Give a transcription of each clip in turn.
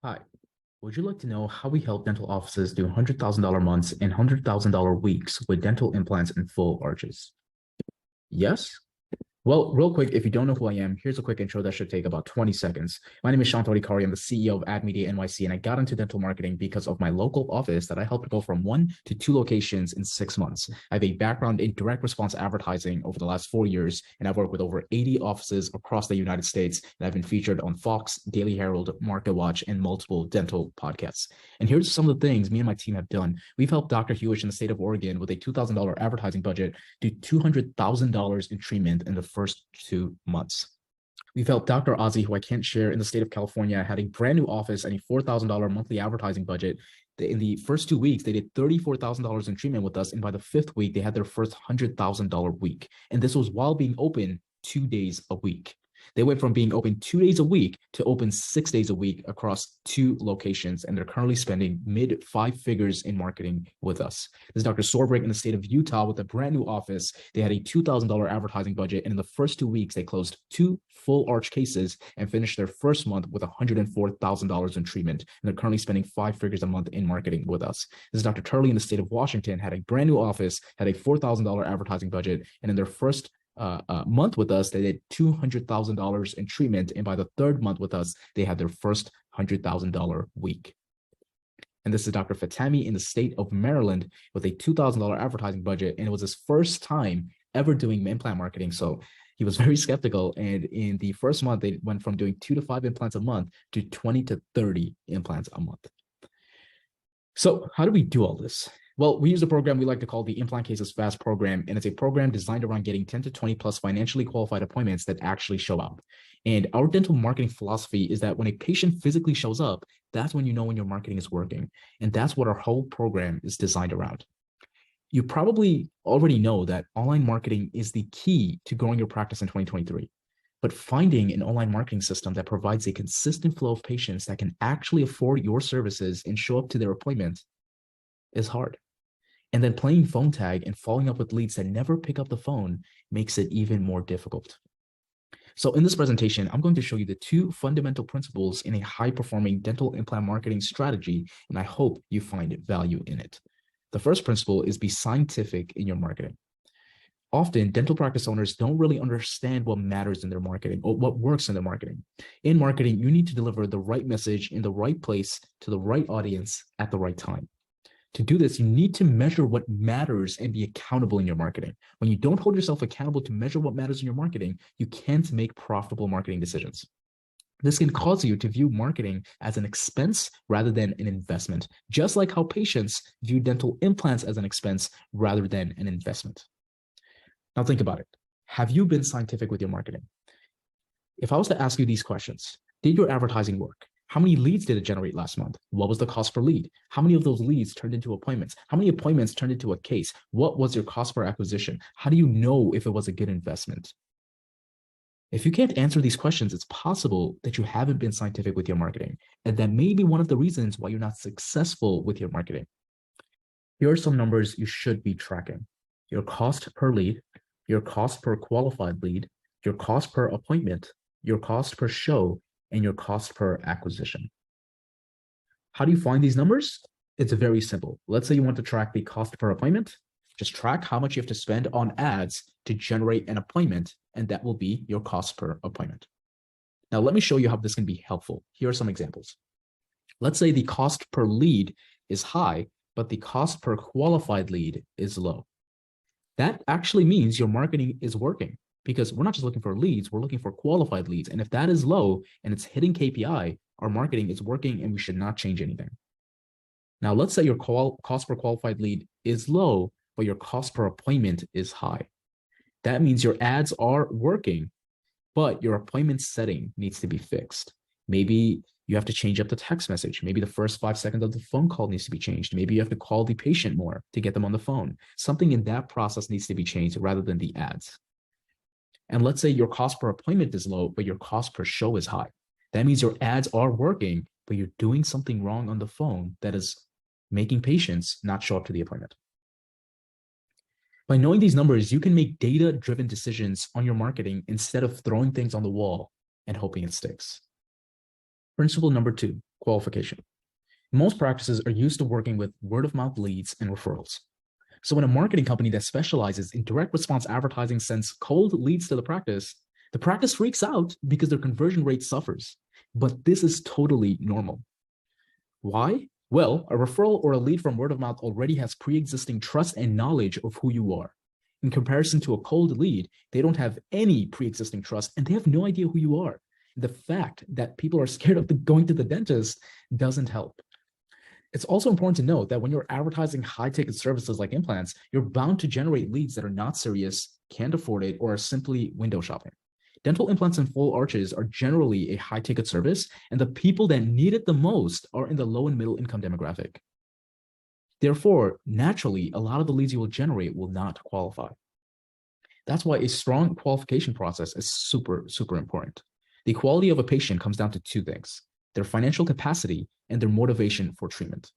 Hi, would you like to know how we help dental offices do $100,000 months and $100,000 weeks with dental implants and full arches? Yes? Well, real quick, if you don't know who I am, here's a quick intro that should take about 20 seconds. My name is Shantari Kari. I'm the CEO of Ad Media NYC, and I got into dental marketing because of my local office that I helped go from 1 to 2 locations in 6 months. I have a background in direct response advertising over the last 4 years, and I've worked with over 80 offices across the United States, and I've been featured on Fox, Daily Herald, Market Watch, and multiple dental podcasts. And here's some of the things me and my team have done. We've helped Dr. Hewish in the state of Oregon with a $2,000 advertising budget do $200,000 in treatment in the first 2 months. We've helped Dr. Ozzy, who I can't share, in the state of California, had a brand new office and a $4,000 monthly advertising budget. In the first 2 weeks, they did $34,000 in treatment with us. And by the fifth week, they had their first $100,000 week. And this was while being open 2 days a week. They went from being open 2 days a week to open 6 days a week across 2 locations, and they're currently spending mid-5 figures in marketing with us. This is Dr. Sorbrick in the state of Utah with a brand new office. They had a $2,000 advertising budget, and in the first 2 weeks, they closed 2 full arch cases and finished their first month with $104,000 in treatment, and they're currently spending 5 figures a month in marketing with us. This is Dr. Turley in the state of Washington, had a brand new office, had a $4,000 advertising budget, and in their first month with us, they did $200,000 in treatment. And by the third month with us, they had their first $100,000 week. And this is Dr. Fatami in the state of Maryland with a $2,000 advertising budget. And it was his first time ever doing implant marketing. So he was very skeptical. And in the first month, they went from doing 2 to 5 implants a month to 20 to 30 implants a month. So how do we do all this? Well, we use a program we like to call the Implant Cases Fast program, and it's a program designed around getting 10 to 20 plus financially qualified appointments that actually show up. And our dental marketing philosophy is that when a patient physically shows up, that's when you know when your marketing is working. And that's what our whole program is designed around. You probably already know that online marketing is the key to growing your practice in 2023. But finding an online marketing system that provides a consistent flow of patients that can actually afford your services and show up to their appointment is hard. And then playing phone tag and following up with leads that never pick up the phone makes it even more difficult. So in this presentation, I'm going to show you the 2 fundamental principles in a high-performing dental implant marketing strategy, and I hope you find value in it. The first principle is be scientific in your marketing. Often, dental practice owners don't really understand what matters in their marketing or what works in their marketing. In marketing, you need to deliver the right message in the right place to the right audience at the right time. To do this, you need to measure what matters and be accountable in your marketing. When you don't hold yourself accountable to measure what matters in your marketing, you can't make profitable marketing decisions. This can cause you to view marketing as an expense rather than an investment, just like how patients view dental implants as an expense rather than an investment. Now think about it. Have you been scientific with your marketing? If I was to ask you these questions, did your advertising work? How many leads did it generate last month? What was the cost per lead? How many of those leads turned into appointments? How many appointments turned into a case? What was your cost per acquisition? How do you know if it was a good investment? If you can't answer these questions, it's possible that you haven't been scientific with your marketing, and that may be one of the reasons why you're not successful with your marketing. Here are some numbers you should be tracking: your cost per lead, your cost per qualified lead, your cost per appointment, your cost per show, and your cost per acquisition. How do you find these numbers? It's very simple. Let's say you want to track the cost per appointment. Just track how much you have to spend on ads to generate an appointment, and that will be your cost per appointment. Now, let me show you how this can be helpful. Here are some examples. Let's say the cost per lead is high, but the cost per qualified lead is low. That actually means your marketing is working, because we're not just looking for leads, we're looking for qualified leads. And if that is low and it's hitting KPI, our marketing is working and we should not change anything. Now, let's say your cost per qualified lead is low, but your cost per appointment is high. That means your ads are working, but your appointment setting needs to be fixed. Maybe you have to change up the text message. Maybe the first 5 seconds of the phone call needs to be changed. Maybe you have to call the patient more to get them on the phone. Something in that process needs to be changed rather than the ads. And let's say your cost per appointment is low, but your cost per show is high. That means your ads are working, but you're doing something wrong on the phone that is making patients not show up to the appointment. By knowing these numbers, you can make data-driven decisions on your marketing instead of throwing things on the wall and hoping it sticks. Principle number 2, qualification. Most practices are used to working with word-of-mouth leads and referrals. So when a marketing company that specializes in direct response advertising sends cold leads to the practice freaks out because their conversion rate suffers. But this is totally normal. Why? Well, a referral or a lead from word of mouth already has pre-existing trust and knowledge of who you are. In comparison to a cold lead, they don't have any pre-existing trust and they have no idea who you are. The fact that people are scared of going to the dentist doesn't help. It's also important to note that when you're advertising high-ticket services like implants, you're bound to generate leads that are not serious, can't afford it, or are simply window shopping. Dental implants and full arches are generally a high-ticket service, and the people that need it the most are in the low and middle income demographic. Therefore, naturally, a lot of the leads you will generate will not qualify. That's why a strong qualification process is super, super important. The quality of a patient comes down to two things: their financial capacity and their motivation for treatment.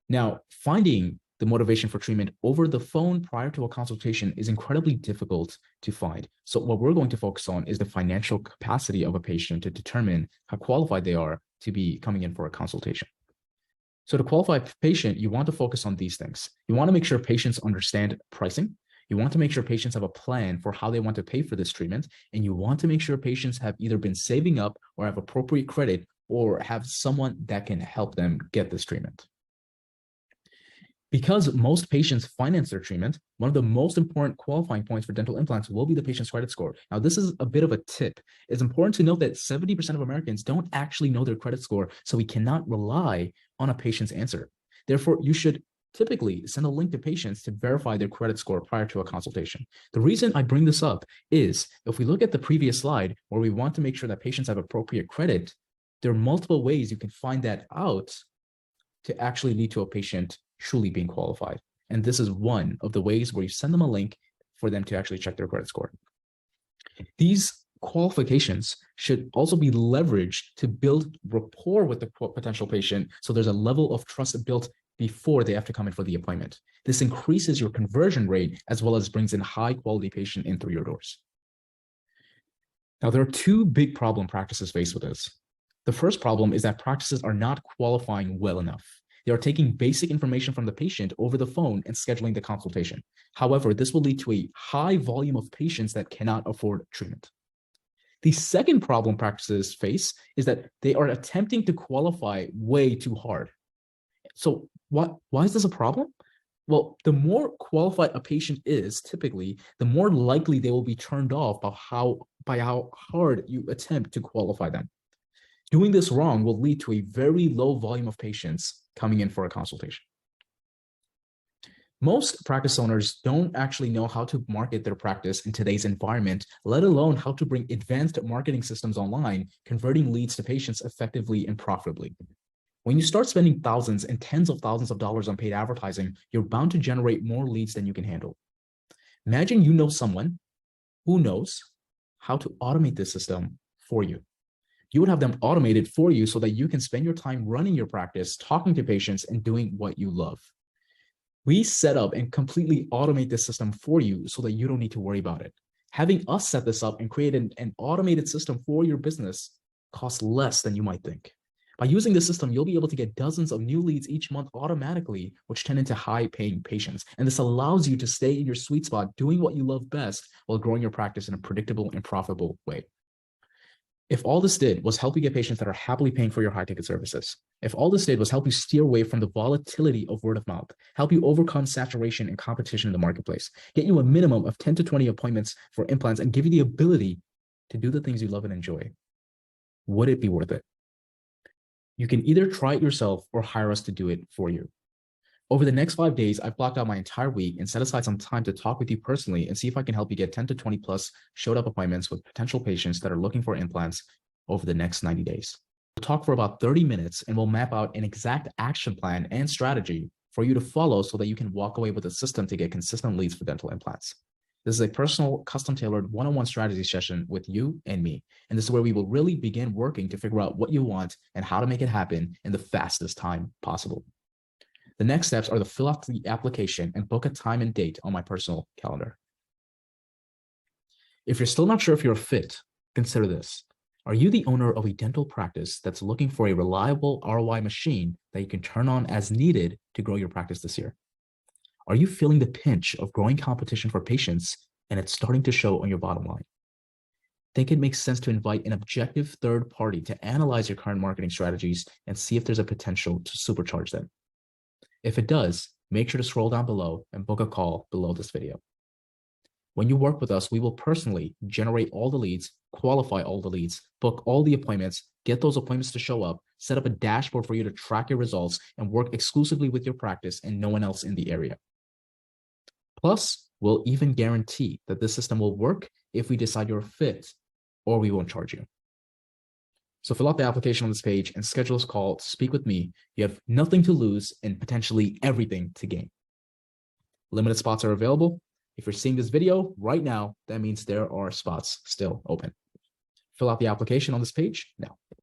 Now, finding the motivation for treatment over the phone prior to a consultation is incredibly difficult to find. So what we're going to focus on is the financial capacity of a patient to determine how qualified they are to be coming in for a consultation. So to qualify a patient, you want to focus on these things. You want to make sure patients understand pricing. You want to make sure patients have a plan for how they want to pay for this treatment. And you want to make sure patients have either been saving up or have appropriate credit or have someone that can help them get this treatment. Because most patients finance their treatment, one of the most important qualifying points for dental implants will be the patient's credit score. Now, this is a bit of a tip. It's important to note that 70% of Americans don't actually know their credit score, so we cannot rely on a patient's answer. Therefore, you should typically send a link to patients to verify their credit score prior to a consultation. The reason I bring this up is if we look at the previous slide where we want to make sure that patients have appropriate credit, there are multiple ways you can find that out to actually lead to a patient truly being qualified. And this is one of the ways where you send them a link for them to actually check their credit score. These qualifications should also be leveraged to build rapport with the potential patient so there's a level of trust built before they have to come in for the appointment. This increases your conversion rate as well as brings in high quality patient in through your doors. Now, there are two big problem practices faced with this. The first problem is that practices are not qualifying well enough. They are taking basic information from the patient over the phone and scheduling the consultation. However, this will lead to a high volume of patients that cannot afford treatment. The second problem practices face is that they are attempting to qualify way too hard. So why is this a problem? Well, the more qualified a patient is, typically, the more likely they will be turned off by how hard you attempt to qualify them. Doing this wrong will lead to a very low volume of patients coming in for a consultation. Most practice owners don't actually know how to market their practice in today's environment, let alone how to bring advanced marketing systems online, converting leads to patients effectively and profitably. When you start spending thousands and tens of thousands of dollars on paid advertising, you're bound to generate more leads than you can handle. Imagine you know someone who knows how to automate this system for you. You would have them automated for you so that you can spend your time running your practice, talking to patients, and doing what you love. We set up and completely automate this system for you so that you don't need to worry about it. Having us set this up and create an automated system for your business costs less than you might think. By using this system, you'll be able to get dozens of new leads each month automatically, which turn into high-paying patients. And this allows you to stay in your sweet spot, doing what you love best while growing your practice in a predictable and profitable way. If all this did was help you get patients that are happily paying for your high-ticket services, if all this did was help you steer away from the volatility of word of mouth, help you overcome saturation and competition in the marketplace, get you a minimum of 10 to 20 appointments for implants, and give you the ability to do the things you love and enjoy, would it be worth it? You can either try it yourself or hire us to do it for you. Over the next 5 days, I've blocked out my entire week and set aside some time to talk with you personally and see if I can help you get 10 to 20 plus showed up appointments with potential patients that are looking for implants over the next 90 days. We'll talk for about 30 minutes and we'll map out an exact action plan and strategy for you to follow so that you can walk away with a system to get consistent leads for dental implants. This is a personal, custom-tailored one-on-one strategy session with you and me. And this is where we will really begin working to figure out what you want and how to make it happen in the fastest time possible. The next steps are to fill out the application and book a time and date on my personal calendar. If you're still not sure if you're a fit, consider this. Are you the owner of a dental practice that's looking for a reliable ROI machine that you can turn on as needed to grow your practice this year? Are you feeling the pinch of growing competition for patients and it's starting to show on your bottom line? Think it makes sense to invite an objective third party to analyze your current marketing strategies and see if there's a potential to supercharge them. If it does, make sure to scroll down below and book a call below this video. When you work with us, we will personally generate all the leads, qualify all the leads, book all the appointments, get those appointments to show up, set up a dashboard for you to track your results, and work exclusively with your practice and no one else in the area. Plus, we'll even guarantee that this system will work if we decide you're a fit, or we won't charge you. So fill out the application on this page and schedule a call to speak with me. You have nothing to lose and potentially everything to gain. Limited spots are available. If you're seeing this video right now, that means there are spots still open. Fill out the application on this page now.